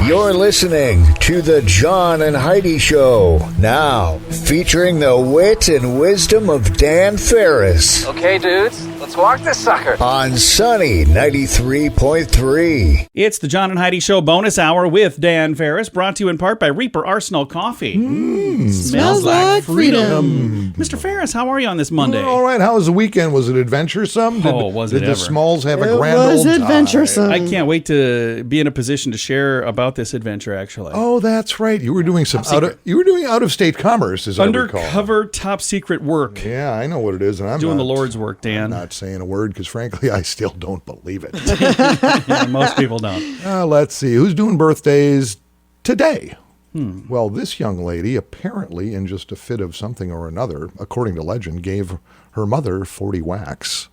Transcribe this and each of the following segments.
You're listening to the John and Heidi Show, now featuring the wit and wisdom of Dan Farris. Okay, dudes, let's walk this sucker. On Sunny 93.3. It's the John and Heidi Show bonus hour with Dan Farris, brought to you in part by Reaper Arsenal Coffee. Smells like freedom. Mr. Farris, how are you on this Monday? All right, how was the weekend? Was it adventuresome? Was it Did the ever. Smalls have a It grand was old adventuresome. I can't wait to be in a position to share about this adventure, actually. Oh, that's right. You were doing some out of state commerce, as I recall. Undercover top secret work. Yeah, I know what it is, and I'm Doing not, the Lord's work, Dan. I'm not saying a word because, frankly, I still don't believe it. Yeah, most people don't. Let's see who's doing birthdays today. Well, this young lady apparently, in just a fit of something or another, according to legend, gave her mother 40 whacks.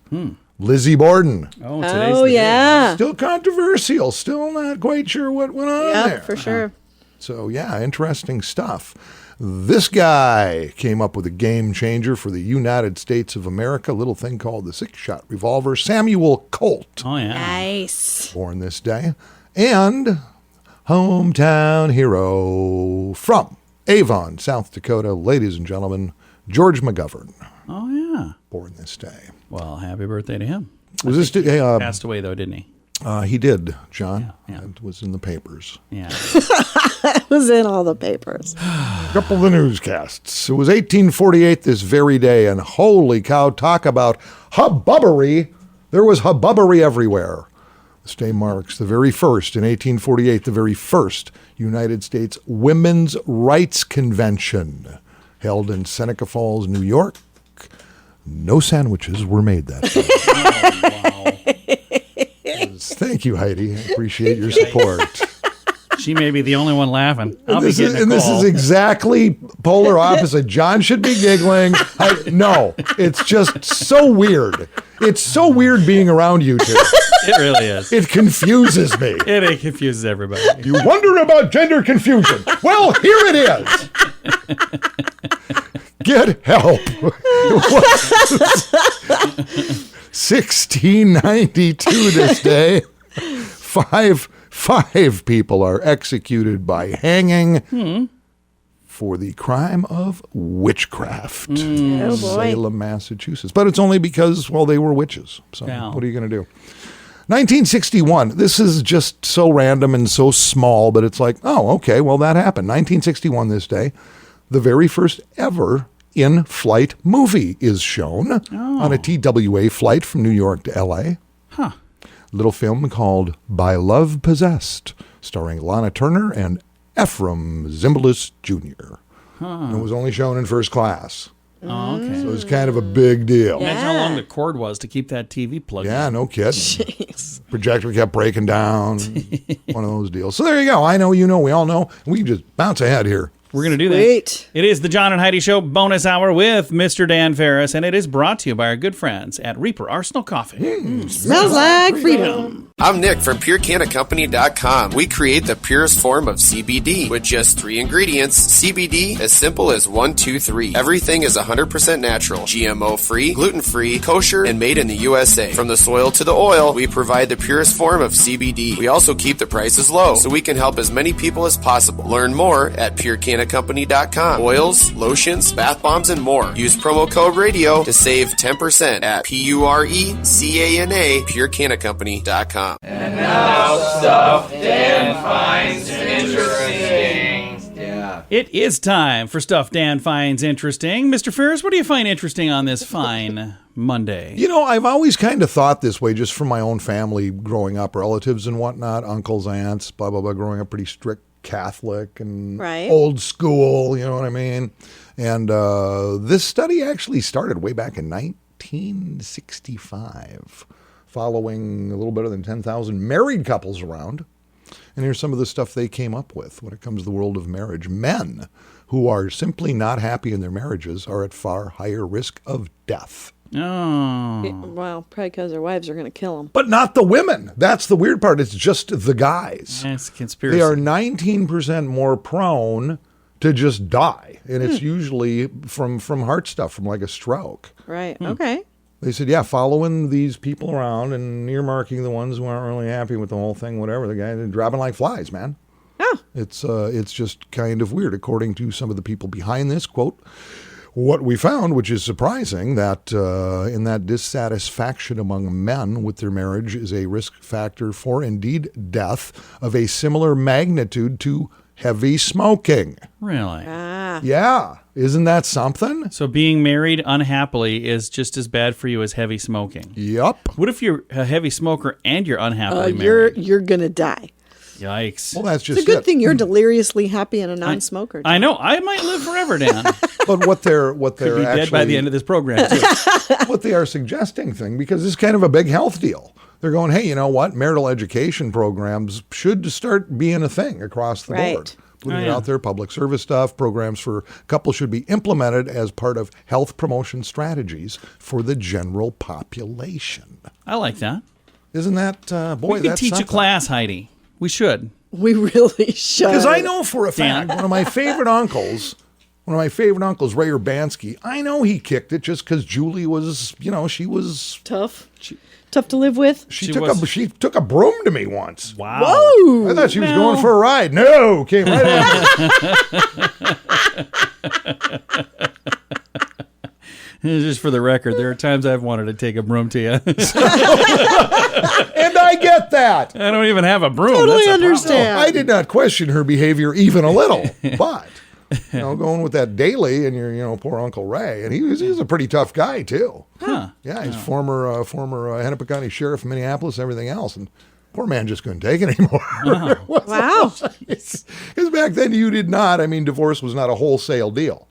Lizzie Borden. Oh, today's the day. yeah. Still controversial. Still not quite sure what went on there. Yeah, for sure. So, yeah, interesting stuff. This guy came up with a game changer for the United States of America, a little thing called the six-shot revolver. Samuel Colt, Oh, yeah. Nice. born this day. And hometown hero from Avon, South Dakota, ladies and gentlemen, George McGovern, Oh, yeah. born this day. Well, happy birthday to him. Was this Passed away, though, didn't he? he did, John. Yeah. It was in the papers. Yeah. It was in all the papers. A couple of the newscasts. It was 1848 this very day, and holy cow, talk about hubbubbery. There was hubbubbery everywhere. This day marks the very first, in 1848, the very first United States Women's Rights Convention held in Seneca Falls, New York. No sandwiches were made that day. Thank you, Heidi. I appreciate your support. She may be the only one laughing. I'll be This getting is, a this call. is exactly polar opposite. John should be giggling. No, it's just so weird. It's so weird being around you two. It really is. It confuses me. It confuses everybody. You wonder about gender confusion. Well, here it is. Get help. 1692 this day. Five people are executed by hanging for the crime of witchcraft Oh, in boy. Salem, Massachusetts. But it's only because, well, they were witches. So Yeah. what are you going to do? 1961. This is just so random and so small, but it's like, oh, okay, well, that happened. 1961 this day. The very first ever in-flight movie is shown on a TWA flight from New York to L.A. Huh. Little film called By Love Possessed, starring Lana Turner and Ephraim Zimbalist Jr. And it was only shown in first class. Oh, okay. So it was kind of a big deal. Imagine how long the cord was to keep that TV plugged Yeah, in. no kidding. Jeez. Projector kept breaking down. One of those deals. So there you go. I know, you know, we all know. We can just bounce ahead here. We're going to do that. Sweet. It is the John and Heidi Show bonus hour with Mr. Dan Farris, and it is brought to you by our good friends at Reaper Arsenal Coffee. Smells like freedom. I'm Nick from PureCannaCompany.com. We create the purest form of CBD with just 3 ingredients. CBD, as simple as 1, 2, 3. Everything is 100% natural, GMO-free, gluten-free, kosher, and made in the USA. From the soil to the oil, we provide the purest form of CBD. We also keep the prices low, so we can help as many people as possible. Learn more at PureCannaCompany.com. Oils, lotions, bath bombs, and more. Use promo code RADIO to save 10% at PURECANA, PureCannaCompany.com. And now stuff Dan finds interesting. Yeah. It is time for Stuff Dan Finds Interesting. Mr. Farris, what do you find interesting on this fine Monday? You know, I've always kind of thought this way just from my own family growing up, relatives and whatnot, uncles, aunts, blah, blah, blah, growing up pretty strict Catholic and Right. old school, you know what I mean? And this study actually started way back in 1965, following a little better than 10,000 married couples around. And here's some of the stuff they came up with when it comes to the world of marriage. Men who are simply not happy in their marriages are at far higher risk of death. Oh. Well, probably because their wives are going to kill them. But not the women. That's the weird part. It's just the guys. It's a conspiracy. They are 19% more prone to just die. And it's usually from heart stuff, from like a stroke. Right. Okay. They said, yeah, following these people around and earmarking the ones who aren't really happy with the whole thing, whatever. The guys are dropping like flies, man. Oh. It's just kind of weird. According to some of the people behind this, quote, what we found, which is surprising, that in that dissatisfaction among men with their marriage is a risk factor for, indeed, death of a similar magnitude to heavy smoking. Really? Yeah. Isn't that something? So being married unhappily is just as bad for you as heavy smoking. Yep. What if you're a heavy smoker and you're unhappily married? You're gonna die. Yikes. Well, that's just It's a good it. thing you're deliriously happy and a non-smoker. I know. I might live forever, Dan. But what they're Could be actually dead by the end of this program, too. what they are suggesting because it's kind of a big health deal. They're going, hey, you know what? Marital education programs should start being a thing across the board. Putting it out there, public service stuff, programs for couples should be implemented as part of health promotion strategies for the general population. I like that. Isn't that, boy, We could that's teach something. a class, Heidi. We should. We really should. Because I know for a fact, Dan. one of my favorite uncles, Ray Urbanski, I know he kicked it just because Julie was, she was... tough to live with. She took a broom to me once. Wow. Whoa! I thought she was going for a ride. No, came right at me. Just for the record, there are times I've wanted to take a broom to you. And I get that. I don't even have a broom. Totally That's a problem. understand. I did not question her behavior even a little, but going with that daily and your poor Uncle Ray, and he's a pretty tough guy too. Huh. Yeah, he's former Hennepin County Sheriff of Minneapolis, everything else, and poor man just couldn't take it anymore. Wow. Because back then you did not. I mean, divorce was not a wholesale deal.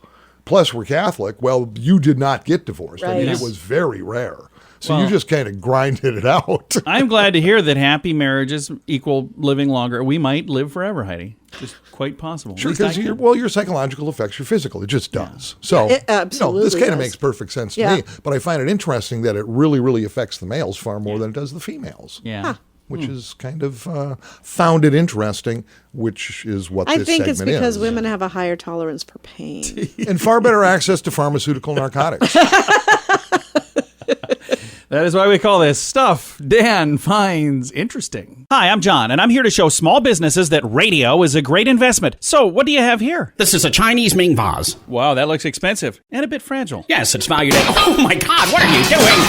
Plus, we're Catholic. Well, you did not get divorced. I mean, Right. it was very rare. So Well, you just kind of grinded it out. I'm glad to hear that happy marriages equal living longer. We might live forever, Heidi. Just quite possible. Sure, At least I because could. your psychological affects your physical. It just does. So It absolutely this kind of does. makes perfect sense to Yeah. me. But I find it interesting that it really, really affects the males far more than it does the females. Yeah. Which is kind of found it interesting, which is what I this think it's segment because is. women have a higher tolerance for pain. And far better access to pharmaceutical narcotics. That is why we call this Stuff Dan Finds Interesting. Hi, I'm John, and I'm here to show small businesses that radio is a great investment. So, what do you have here? This is a Chinese Ming vase. Wow, that looks expensive and a bit fragile. Yes, it's valued at... Oh my God, what are you doing?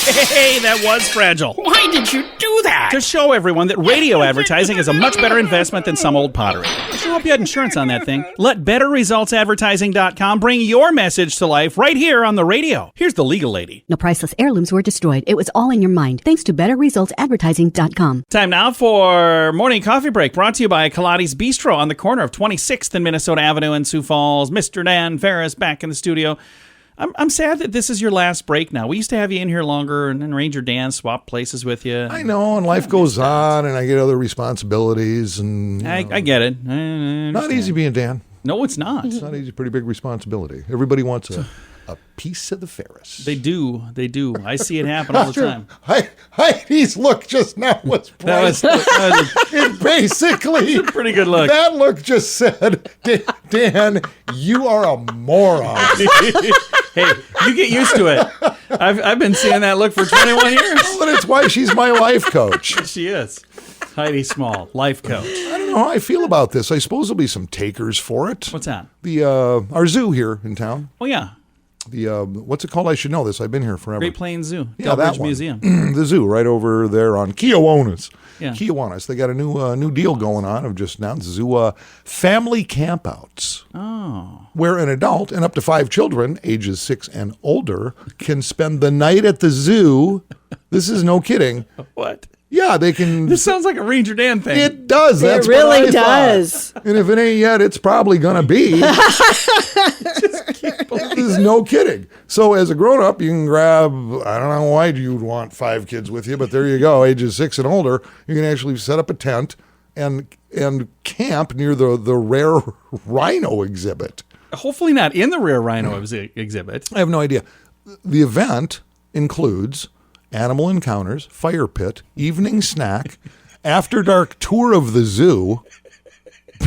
Hey, that was fragile. Why did you do that? To show everyone that radio advertising is a much better investment than some old pottery. I sure hope you had insurance on that thing. Let BetterResultsAdvertising.com bring your message to life right here on the radio. Here's the legal lady. No priceless heirlooms were destroyed. It was all in your mind. Thanks to BetterResultsAdvertising.com. Time now for Morning Coffee Break, brought to you by Kaladi's Bistro on the corner of 26th and Minnesota Avenue in Sioux Falls. Mr. Dan Farris back in the studio. I'm sad that this is your last break now. We used to have you in here longer, and then Ranger Dan swap places with you. I know, and life goes on, and I get other responsibilities, and I get it. I not easy being Dan. No, it's not. It's not easy. Pretty big responsibility. Everybody wants a piece of the Ferris. They do. I see it happen all the time. Heidi's look just now was That priceless. was It basically, a pretty good look. that look just said, Dan, you are a moron. Hey, you get used to it. I've been seeing that look for 21 years. But it's why she's my life coach. She is. Heidi Small, life coach. I don't know how I feel about this. I suppose there'll be some takers for it. What's that? Our zoo here in town. Oh, yeah. What's it called? I should know this. I've been here forever. Great Plains Zoo. Yeah, that Delbridge one. Museum. The zoo right over there on Kiwanis. Yeah. Kiwanis. They got a new deal going on of just announced zoo family campouts. Oh. Where an adult and up to 5 children, ages 6 and older, can spend the night at the zoo. This is no kidding. What? Yeah, they can. This sounds like a Ranger Dan thing. It does. That's It really what I does. thought. And if it ain't yet, it's probably gonna be. This is no kidding. So as a grown up, you can grab. I don't know why you'd want 5 kids with you, but there you go. Ages 6 and older, you can actually set up a tent and camp near the rare rhino exhibit. Hopefully not in the rare rhino exhibit. I have no idea. The event includes animal encounters, fire pit, evening snack, after dark tour of the zoo,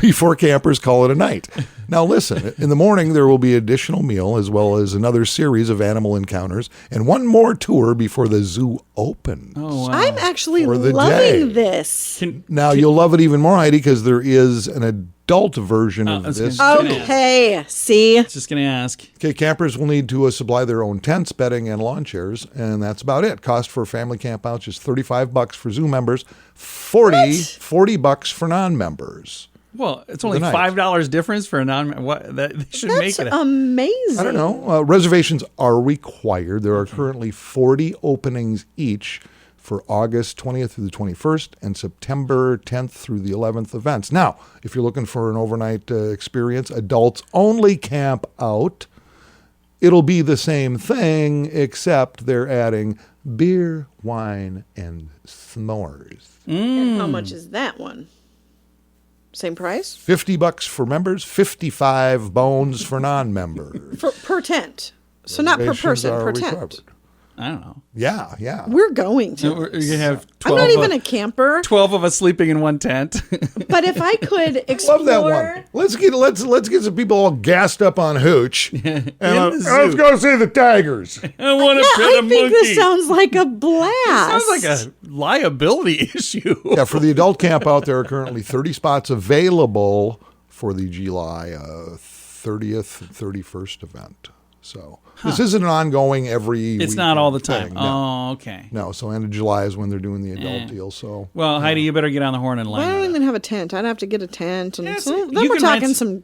before campers call it a night. Now listen, in the morning there will be additional meal as well as another series of animal encounters and one more tour before the zoo opens. Oh, wow. I'm actually For the loving day. this. Now you'll love it even more, Heidi, because there is an adult version of this. Okay, see? Just going to ask. Okay, campers will need to supply their own tents, bedding, and lawn chairs, and that's about it. Cost for a family camp out just $35 for zoo members, $40 for non-members. Well, it's only night. $5 difference for a non. What they should make it. Amazing. I don't know. Reservations are required. There are currently 40 openings each for August 20th through the 21st and September 10th through the 11th events. Now, if you're looking for an overnight experience, adults only camp out. It'll be the same thing, except they're adding beer, wine, and s'mores. And how much is that one? Same price? $50 for members, 55 bones for non-members. Per tent. So not per Reservations person, are per tent. recovered. I don't know. Yeah. We're going to. You're going to have I'm 12 not even a camper, 12 of us sleeping in one tent. but if I could explore. Love that one. Let's get some people all gassed up on hooch. And the zoo. let's go see the tigers. I want to Yeah, pet I a think monkey. this sounds like a blast. Sounds like a liability issue. Yeah, for the adult camp out, there are currently 30 spots available for the July 30th, 31st event. So this isn't an ongoing every It's week not all the time. thing. No. Oh, okay. No, so end of July is when they're doing the adult deal. So Well, Heidi, you better get on the horn and Well, I line don't it up. even have a tent. I'd have to get a tent, and Yes, so you then we're can talking rent- some.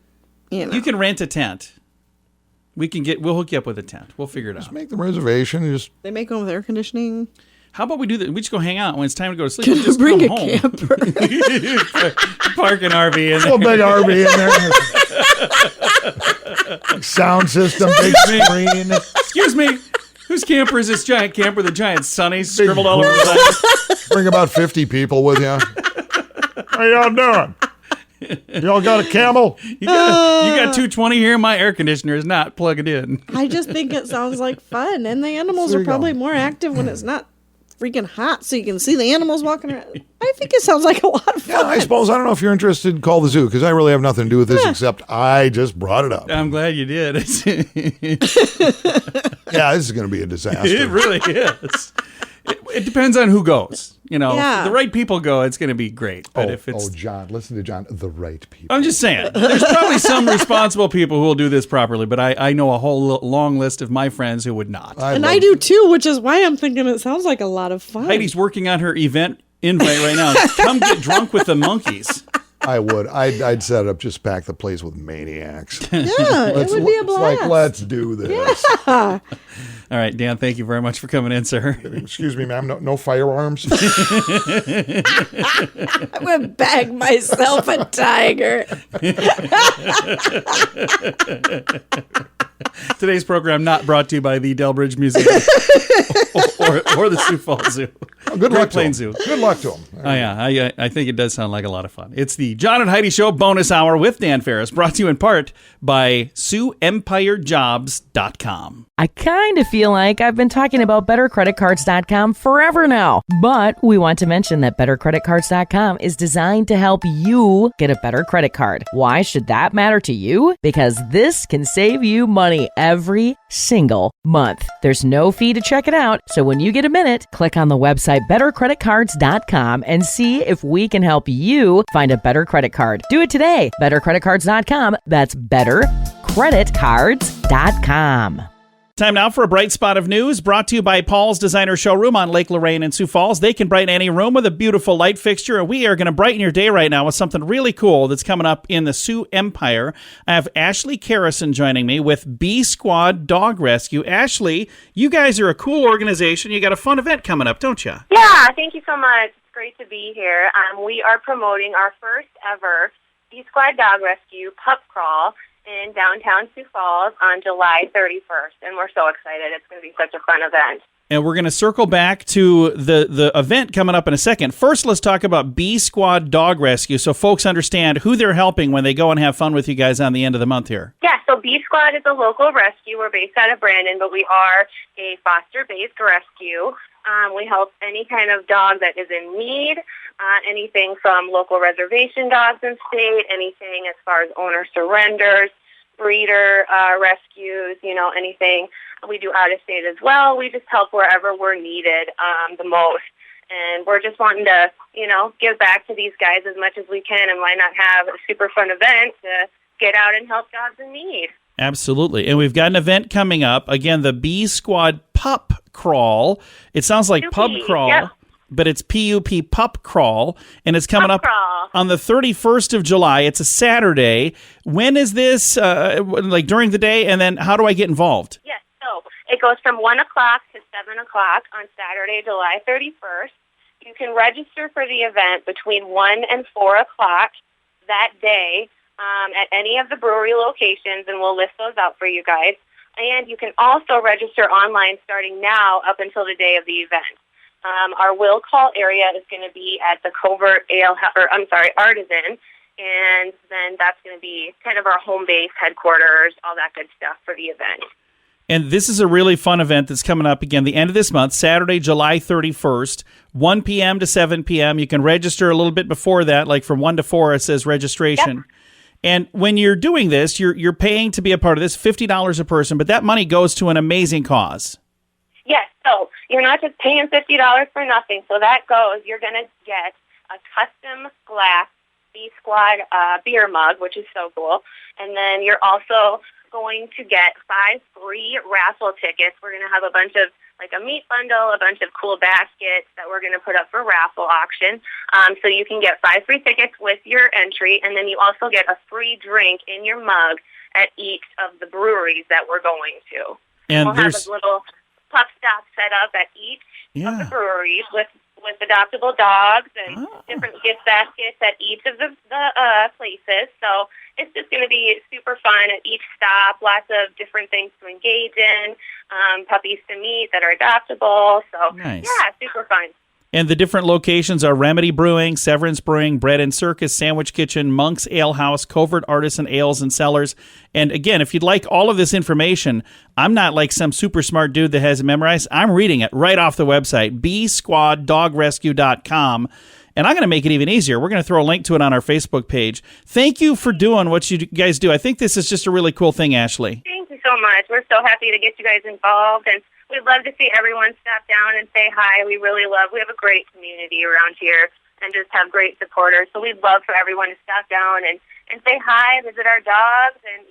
We'll You can rent a tent. We'll hook you up with a tent. We'll figure it out. make the reservation. And just They make one with air conditioning. How about we do that? We just go hang out when it's time to go to sleep. Can We I just bring come a home. camper? Park an RV in a there. big RV in there. Sound system, big screen. Excuse me. Whose camper is this giant camper? The giant sunnies scribbled all over the side. Bring about 50 people with you. How y'all doing? Y'all got a camel? You got 220 here. My air conditioner is not plugged in. I just think it sounds like fun, and the animals There are you go. probably more active when it's not freaking hot, so you can see the animals walking around. I think it sounds like a lot of Yeah, fun. I suppose. I don't know if you're interested. Call the zoo because I really have nothing to do with this except I just brought it up. I'm glad you did. Yeah, this is going to be a disaster. It really is. It depends on who goes. You know, Yeah. if the right people go, it's going to be great. But if it's, John, listen to John. The right people. I'm just saying, there's probably some responsible people who will do this properly. But I know a whole long list of my friends who would not. And I do too, which is why I'm thinking it sounds like a lot of fun. Heidi's working on her event invite right now. Come get drunk with the monkeys. I would. I'd set it up. Just pack the place with maniacs. Yeah, it would be a It's blast. like, let's do this. All right, Dan, thank you very much for coming in, sir. Excuse me, ma'am. No firearms. I'm going to bag myself a tiger. Today's program not brought to you by the Delbridge Museum or the Sioux Falls Zoo. Good luck to Plains him. Zoo. Good luck to him. Oh, yeah. I think it does sound like a lot of fun. It's the John and Heidi Show bonus hour with Dan Farris, brought to you in part by SiouxEmpireJobs.com. I kind of feel like I've been talking about BetterCreditCards.com forever now, but we want to mention that BetterCreditCards.com is designed to help you get a better credit card. Why should that matter to you? Because this can save you money every single month. There's no fee to check it out, so when you get a minute, click on the website BetterCreditCards.com and see if we can help you find a better credit card. Do it today. BetterCreditCards.com. That's BetterCreditCards.com. Time now for a bright spot of news brought to you by Paul's Designer Showroom on Lake Lorraine in Sioux Falls. They can brighten any room with a beautiful light fixture, and we are going to brighten your day right now with something really cool that's coming up in the Sioux Empire. I have Ashley Carrison joining me with BSquad Dog Rescue. Ashley, you guys are a cool organization. You got a fun event coming up, don't you? Yeah, thank you so much. It's great to be here. We are promoting our first ever BSquad Dog Rescue Pup Crawl in downtown Sioux Falls on July 31st, and we're so excited. It's going to be such a fun event. And we're going to circle back to the event coming up in a second. First, let's talk about BSquad Dog Rescue so folks understand who they're helping when they go and have fun with you guys on the end of the month here. Yeah, so BSquad is a local rescue. We're based out of Brandon, but we are a foster-based rescue. We help any kind of dog that is in need, anything from local reservation dogs in state, anything as far as owner surrenders, breeder rescues, anything. We do out of state as well. We just help wherever we're needed the most. And we're just wanting to, give back to these guys as much as we can. And why not have a super fun event to get out and help dogs in need? Absolutely. And we've got an event coming up. Again, the B-Squad Pup Crawl. It sounds like pub crawl, yep. But it's P-U-P Pup Crawl. And it's coming up on the 31st of July. It's a Saturday. When is this, during the day? And then how do I get involved? Yes. So it goes from 1 o'clock to 7 o'clock on Saturday, July 31st. You can register for the event between 1 and 4 o'clock that day at any of the brewery locations, and we'll list those out for you guys. And you can also register online starting now up until the day of the event. Our will call area is going to be at the Covert Artisan, and then that's going to be kind of our home base, headquarters, all that good stuff for the event. And this is a really fun event that's coming up again the end of this month, Saturday, July 31st, 1 p.m. to 7 p.m. You can register a little bit before that, like from 1 to 4, it says registration. Yep. And when you're doing this, you're paying to be a part of this, $50 a person, but that money goes to an amazing cause. Yes, so you're not just paying $50 for nothing. So that goes, you're going to get a custom glass B-Squad beer mug, which is so cool. And then you're also going to get 5 free raffle tickets. We're going to have a bunch of, like a meat bundle, a bunch of cool baskets that we're going to put up for raffle auction. So you can get 5 free tickets with your entry, and then you also get a free drink in your mug at each of the breweries that we're going to. And we'll have a little pup stop set up at each of the breweries with adoptable dogs and different gift baskets at each of the places. So it's just going to be super fun at each stop, lots of different things to engage in, puppies to meet that are adoptable. So, nice. Yeah, super fun. And the different locations are Remedy Brewing, Severance Brewing, Bread and Circus, Sandwich Kitchen, Monk's Ale House, Covert Artisan Ales and Cellars. And again, if you'd like all of this information, I'm not like some super smart dude that has it memorized. I'm reading it right off the website, bsquaddogrescue.com. And I'm going to make it even easier. We're going to throw a link to it on our Facebook page. Thank you for doing what you guys do. I think this is just a really cool thing, Ashley. Thank you so much. We're so happy to get you guys involved, and we'd love to see everyone stop down and say hi. We have a great community around here and just have great supporters. So we'd love for everyone to stop down and say hi, visit our dogs, and,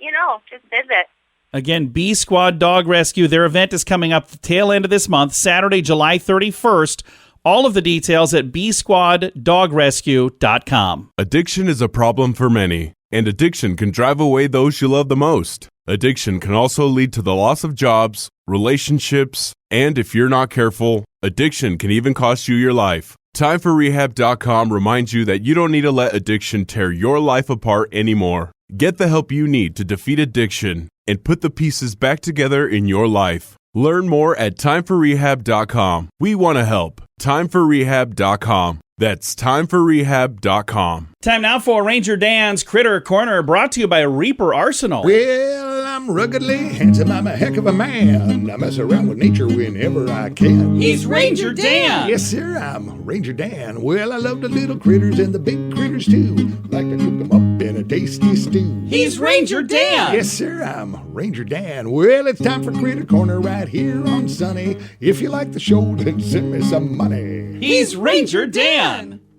just visit. Again, B-Squad Dog Rescue. Their event is coming up the tail end of this month, Saturday, July 31st. All of the details at bsquaddogrescue.com. Addiction is a problem for many, and addiction can drive away those you love the most. Addiction can also lead to the loss of jobs, relationships, and if you're not careful, addiction can even cost you your life. TimeForRehab.com reminds you that you don't need to let addiction tear your life apart anymore. Get the help you need to defeat addiction and put the pieces back together in your life. Learn more at TimeForRehab.com. We want to help. TimeForRehab.com. That's TimeForRehab.com. Time now for Ranger Dan's Critter Corner, brought to you by Reaper Arsenal. Well, I'm ruggedly handsome. I'm a heck of a man. I mess around with nature whenever I can. He's Ranger Dan. Yes, sir, I'm Ranger Dan. Well, I love the little critters and the big critters, too. Like to cook them up in a tasty stew. He's Ranger Dan. Yes, sir, I'm Ranger Dan. Well, it's time for Critter Corner right here on Sunny. If you like the show, then send me some money. He's Ranger Dan.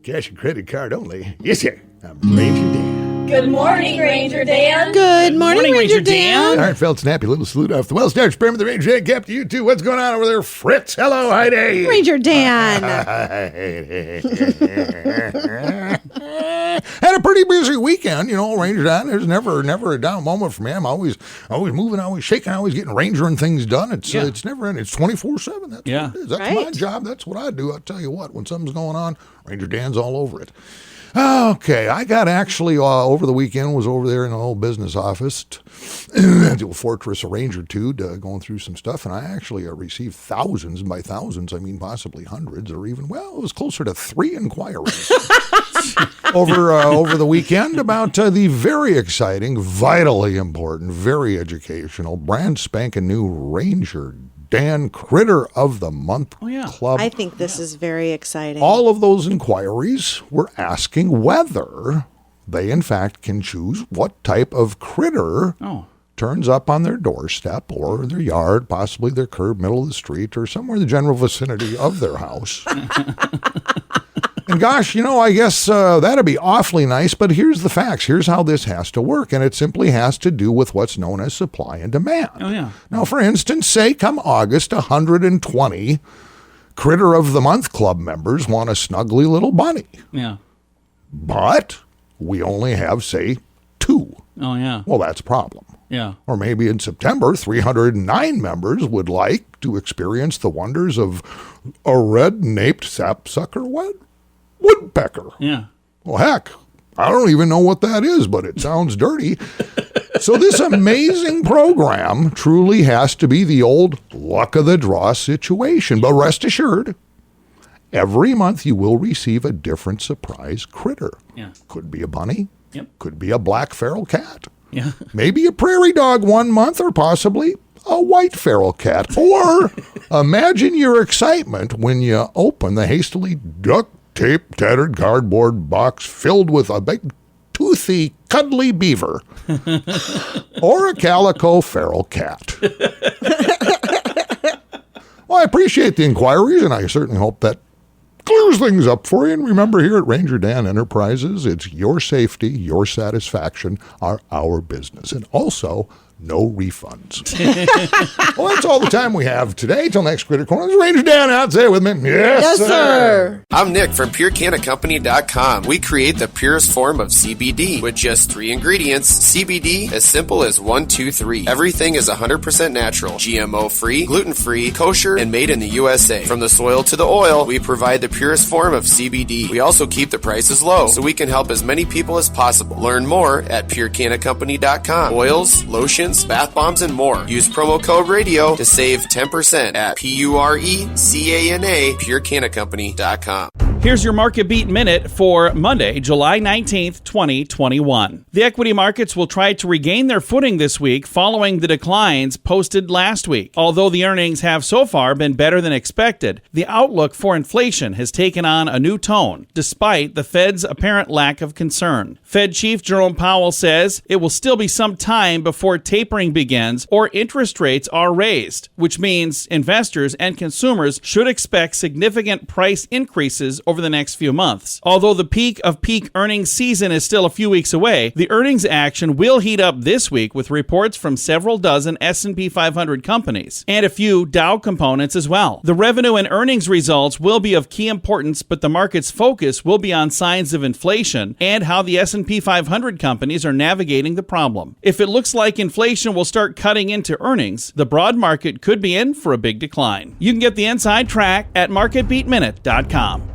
Cash and credit card only. Yes, sir, I'm Ranger Dan. Good morning, Ranger Dan. Good morning, Ranger Dan. All right, felt snappy little salute off the well-star experiment. The Ranger Dan cap to you, too. What's going on over there, Fritz? Hello, Heidi. Ranger Dan. Had a pretty busy weekend, Ranger Dan. There's never a down moment for me. I'm always moving, always shaking, always getting rangering things done. It's never ending. It's 24/7. That's what it is. That's my job. That's what I do. I'll tell you what, when something's going on, Ranger Dan's all over it. Okay, I got actually over the weekend, was over there in an old business office, the Fortress Ranger 2, going through some stuff, and I actually received thousands, and by thousands I mean possibly hundreds, or even, it was closer to 3 inquiries over the weekend about the very exciting, vitally important, very educational, brand spanking new Ranger Dan Critter of the Month Club. I think this is very exciting. All of those inquiries were asking whether they, in fact, can choose what type of critter turns up on their doorstep or their yard, possibly their curb, middle of the street, or somewhere in the general vicinity of their house. And gosh, I guess that'd be awfully nice, but here's the facts. Here's how this has to work, and it simply has to do with what's known as supply and demand. Oh, yeah. Now, for instance, say come August, 120 Critter of the Month Club members want a snuggly little bunny. Yeah. But we only have, say, 2. Oh, yeah. Well, that's a problem. Yeah. Or maybe in September, 309 members would like to experience the wonders of a red-naped sapsucker woodpecker. Yeah. Well, heck, I don't even know what that is, but it sounds dirty. So this amazing program truly has to be the old luck of the draw situation. But rest assured, every month you will receive a different surprise critter. Yeah. Could be a bunny. Yep. Could be a black feral cat. Yeah. Maybe a prairie dog one month, or possibly a white feral cat. Or imagine your excitement when you open the hastily duct tape tattered cardboard box filled with a big toothy cuddly beaver or a calico feral cat. Well, I appreciate the inquiries, and I certainly hope that clears things up for you. And remember, here at Ranger Dan Enterprises, it's your safety, your satisfaction are our business. And also, no refunds. Well, that's all the time we have today. Till next Critter Corner, this is Ranger Dan out. Say it with me. Yes, sir. I'm Nick from PureCannaCompany.com. We create the purest form of CBD with just 3 ingredients. CBD, as simple as 1, 2, 3. Everything is 100% natural, GMO-free, gluten-free, kosher, and made in the USA. From the soil to the oil, we provide the purest form of CBD. We also keep the prices low, so we can help as many people as possible. Learn more at PureCannaCompany.com. Oils, lotions, bath bombs, and more. Use promo code RADIO to save 10% at PURECANA, PureCannaCompany.com. Here's your Market Beat Minute for Monday, July 19th, 2021. The equity markets will try to regain their footing this week following the declines posted last week. Although the earnings have so far been better than expected, the outlook for inflation has taken on a new tone, despite the Fed's apparent lack of concern. Fed Chief Jerome Powell says it will still be some time before tapering begins or interest rates are raised, which means investors and consumers should expect significant price increases over the next few months. Although the peak of peak earnings season is still a few weeks away, the earnings action will heat up this week with reports from several dozen S&P 500 companies and a few Dow components as well. The revenue and earnings results will be of key importance, but the market's focus will be on signs of inflation and how the S&P 500 companies are navigating the problem. If it looks like inflation will start cutting into earnings, the broad market could be in for a big decline. You can get the inside track at marketbeatminute.com.